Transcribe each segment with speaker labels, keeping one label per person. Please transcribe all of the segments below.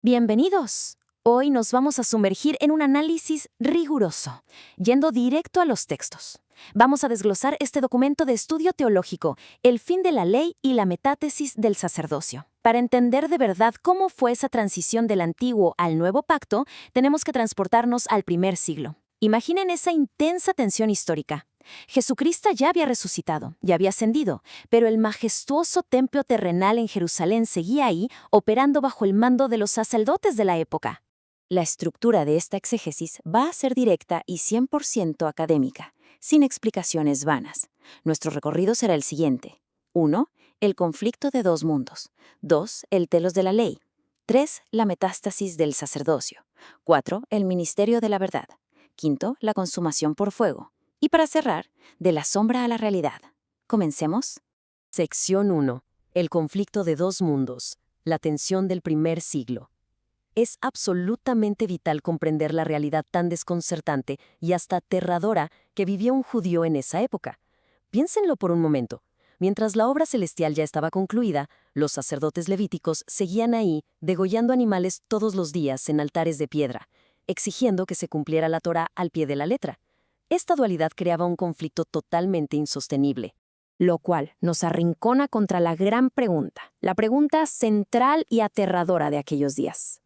Speaker 1: Bienvenidos. Hoy nos vamos a sumergir en un análisis riguroso, yendo directo a los textos. Vamos a desglosar este documento de estudio teológico, el fin de la ley y la metátesis del sacerdocio. Para entender de verdad cómo fue esa transición del antiguo al nuevo pacto, tenemos que transportarnos al primer siglo. Imaginen esa intensa tensión histórica. Jesucristo ya había resucitado, ya había ascendido, pero el majestuoso templo terrenal en Jerusalén seguía ahí, operando bajo el mando de los sacerdotes de la época. La estructura de esta exégesis va a ser directa y 100% académica, sin explicaciones vanas. Nuestro recorrido será el siguiente. 1. El conflicto de dos mundos. 2. El telos de la ley. 3. La metástasis del sacerdocio. 4. El ministerio de la verdad. 5. La consumación por fuego. Y para cerrar, de la sombra a la realidad. ¿Comencemos?
Speaker 2: Sección 1. El conflicto de dos mundos. La tensión del primer siglo. Es absolutamente vital comprender la realidad tan desconcertante y hasta aterradora que vivía un judío en esa época. Piénsenlo por un momento. Mientras la obra celestial ya estaba concluida, los sacerdotes levíticos seguían ahí, degollando animales todos los días en altares de piedra, exigiendo que se cumpliera la Torá al pie de la letra. Esta dualidad creaba un conflicto totalmente insostenible.
Speaker 1: Lo cual nos arrincona contra la gran pregunta, la pregunta central y aterradora de aquellos días.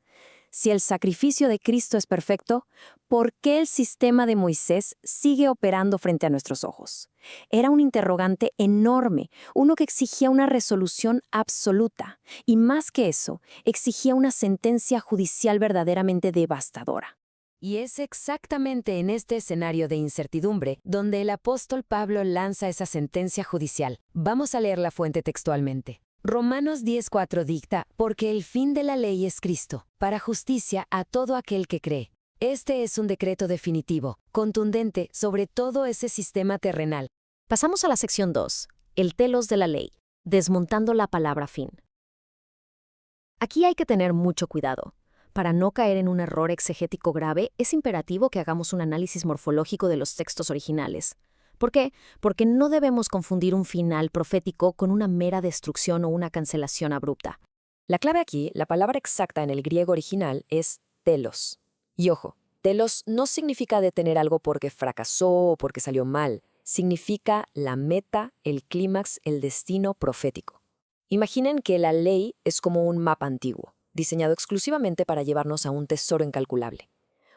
Speaker 1: Si el sacrificio de Cristo es perfecto, ¿por qué el sistema de Moisés sigue operando frente a nuestros ojos? Era un interrogante enorme, uno que exigía una resolución absoluta, y más que eso, exigía una sentencia judicial verdaderamente devastadora.
Speaker 2: Y es exactamente en este escenario de incertidumbre donde el apóstol Pablo lanza esa sentencia judicial. Vamos a leer la fuente textualmente. Romanos 10:4 dicta, porque el fin de la ley es Cristo, para justicia a todo aquel que cree. Este es un decreto definitivo, contundente sobre todo ese sistema terrenal.
Speaker 1: Pasamos a la sección 2, el telos de la ley, desmontando la palabra fin. Aquí hay que tener mucho cuidado. Para no caer en un error exegético grave, es imperativo que hagamos un análisis morfológico de los textos originales. ¿Por qué? Porque no debemos confundir un final profético con una mera destrucción o una cancelación abrupta.
Speaker 2: La clave aquí, la palabra exacta en el griego original, es telos. Y ojo, telos no significa detener algo porque fracasó o porque salió mal. Significa la meta, el clímax, el destino profético. Imaginen que la ley es como un mapa antiguo, diseñado exclusivamente para llevarnos a un tesoro incalculable.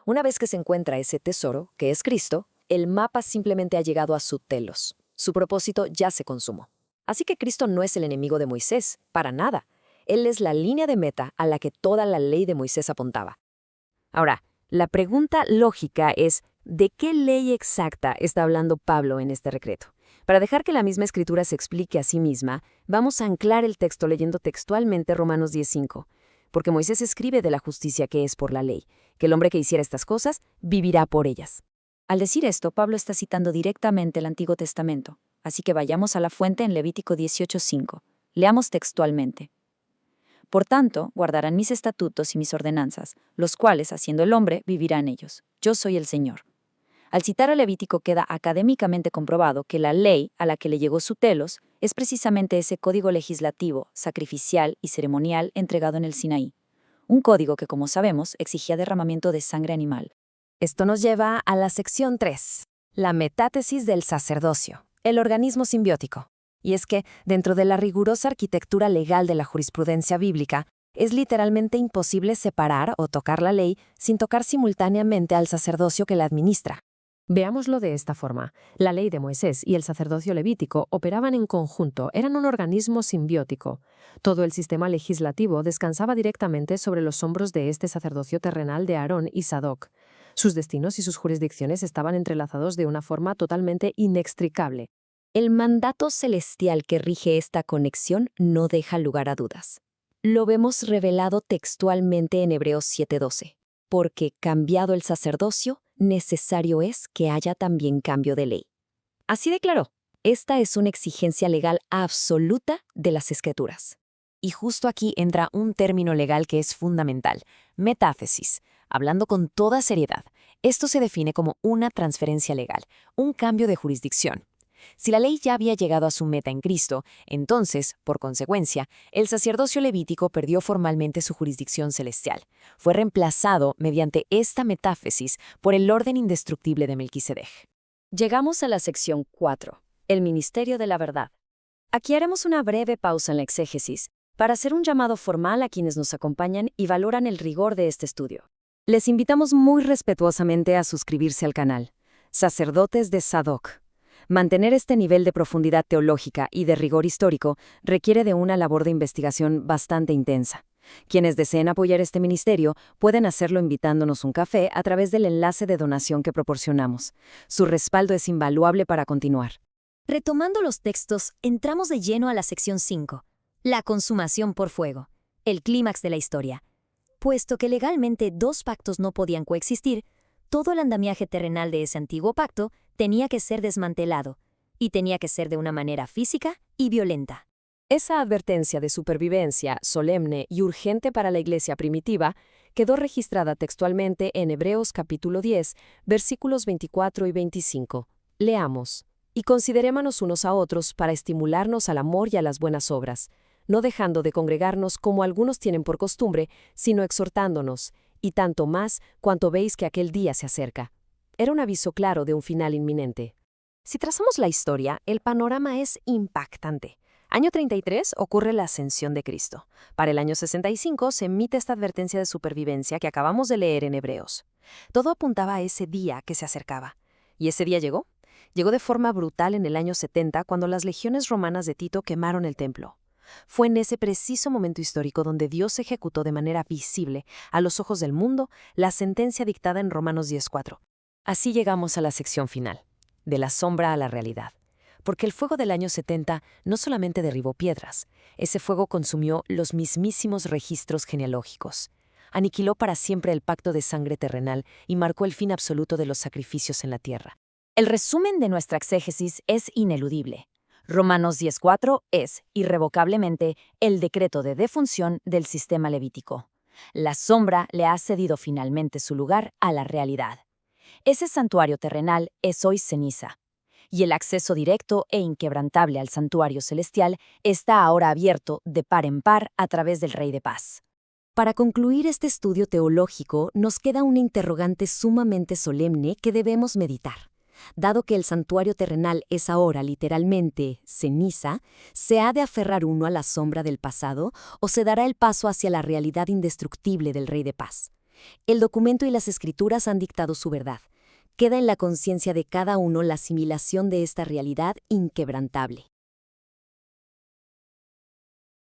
Speaker 2: Una vez que se encuentra ese tesoro, que es Cristo, el mapa simplemente ha llegado a su telos. Su propósito ya se consumó. Así que Cristo no es el enemigo de Moisés, para nada. Él es la línea de meta a la que toda la ley de Moisés apuntaba. Ahora, la pregunta lógica es, ¿de qué ley exacta está hablando Pablo en este decreto? Para dejar que la misma escritura se explique a sí misma, vamos a anclar el texto leyendo textualmente Romanos 10:5. Porque Moisés escribe de la justicia que es por la ley, que el hombre que hiciera estas cosas vivirá por ellas.
Speaker 1: Al decir esto, Pablo está citando directamente el Antiguo Testamento, así que vayamos a la fuente en Levítico 18:5. Leamos textualmente. Por tanto, guardarán mis estatutos y mis ordenanzas, los cuales, haciendo el hombre, vivirá en ellos. Yo soy el Señor. Al citar a Levítico queda académicamente comprobado que la ley a la que le llegó su telos es precisamente ese código legislativo, sacrificial y ceremonial entregado en el Sinaí. Un código que, como sabemos, exigía derramamiento de sangre animal.
Speaker 2: Esto nos lleva a la sección 3, la metátesis del sacerdocio, el organismo simbiótico. Y es que, dentro de la rigurosa arquitectura legal de la jurisprudencia bíblica, es literalmente imposible separar o tocar la ley sin tocar simultáneamente al sacerdocio que la administra. Veámoslo de esta forma. La ley de Moisés y el sacerdocio levítico operaban en conjunto, eran un organismo simbiótico. Todo el sistema legislativo descansaba directamente sobre los hombros de este sacerdocio terrenal de Aarón y Sadoc. Sus destinos y sus jurisdicciones estaban entrelazados de una forma totalmente inextricable.
Speaker 1: El mandato celestial que rige esta conexión no deja lugar a dudas. Lo vemos revelado textualmente en Hebreos 7:12. Porque, cambiado el sacerdocio, necesario es que haya también cambio de ley. Así declaró, esta es una exigencia legal absoluta de las Escrituras.
Speaker 2: Y justo aquí entra un término legal que es fundamental, metátesis. Hablando con toda seriedad, esto se define como una transferencia legal, un cambio de jurisdicción. Si la ley ya había llegado a su meta en Cristo, entonces, por consecuencia, el sacerdocio levítico perdió formalmente su jurisdicción celestial. Fue reemplazado mediante esta metáfesis por el orden indestructible de Melquisedec.
Speaker 3: Llegamos a la sección 4, el ministerio de la verdad. Aquí haremos una breve pausa en la exégesis para hacer un llamado formal a quienes nos acompañan y valoran el rigor de este estudio. Les invitamos muy respetuosamente a suscribirse al canal, Sacerdotes de Sadoc. Mantener este nivel de profundidad teológica y de rigor histórico requiere de una labor de investigación bastante intensa. Quienes deseen apoyar este ministerio pueden hacerlo invitándonos un café a través del enlace de donación que proporcionamos. Su respaldo es invaluable para continuar.
Speaker 1: Retomando los textos, entramos de lleno a la sección 5, la consumación por fuego, el clímax de la historia. Puesto que legalmente dos pactos no podían coexistir, todo el andamiaje terrenal de ese antiguo pacto tenía que ser desmantelado, y tenía que ser de una manera física y violenta.
Speaker 2: Esa advertencia de supervivencia solemne y urgente para la iglesia primitiva quedó registrada textualmente en Hebreos capítulo 10, versículos 24 y 25. Leamos. Y considerémonos unos a otros para estimularnos al amor y a las buenas obras, no dejando de congregarnos como algunos tienen por costumbre, sino exhortándonos, y tanto más cuanto veis que aquel día se acerca. Era un aviso claro de un final inminente. Si trazamos la historia, el panorama es impactante. Año 33 ocurre la ascensión de Cristo. Para el año 65 se emite esta advertencia de supervivencia que acabamos de leer en Hebreos. Todo apuntaba a ese día que se acercaba. ¿Y ese día llegó? Llegó de forma brutal en el año 70 cuando las legiones romanas de Tito quemaron el templo. Fue en ese preciso momento histórico donde Dios ejecutó de manera visible, a los ojos del mundo, la sentencia dictada en Romanos 10:4. Así llegamos a la sección final, de la sombra a la realidad. Porque el fuego del año 70 no solamente derribó piedras, ese fuego consumió los mismísimos registros genealógicos. Aniquiló para siempre el pacto de sangre terrenal y marcó el fin absoluto de los sacrificios en la tierra.
Speaker 1: El resumen de nuestra exégesis es ineludible. Romanos 10:4 es, irrevocablemente, el decreto de defunción del sistema levítico. La sombra le ha cedido finalmente su lugar a la realidad. Ese santuario terrenal es hoy ceniza, y el acceso directo e inquebrantable al santuario celestial está ahora abierto de par en par a través del Rey de Paz.
Speaker 3: Para concluir este estudio teológico, nos queda una interrogante sumamente solemne que debemos meditar. Dado que el santuario terrenal es ahora literalmente ceniza, ¿se ha de aferrar uno a la sombra del pasado o se dará el paso hacia la realidad indestructible del Rey de Paz? El documento y las escrituras han dictado su verdad. Queda en la conciencia de cada uno la asimilación de esta realidad inquebrantable.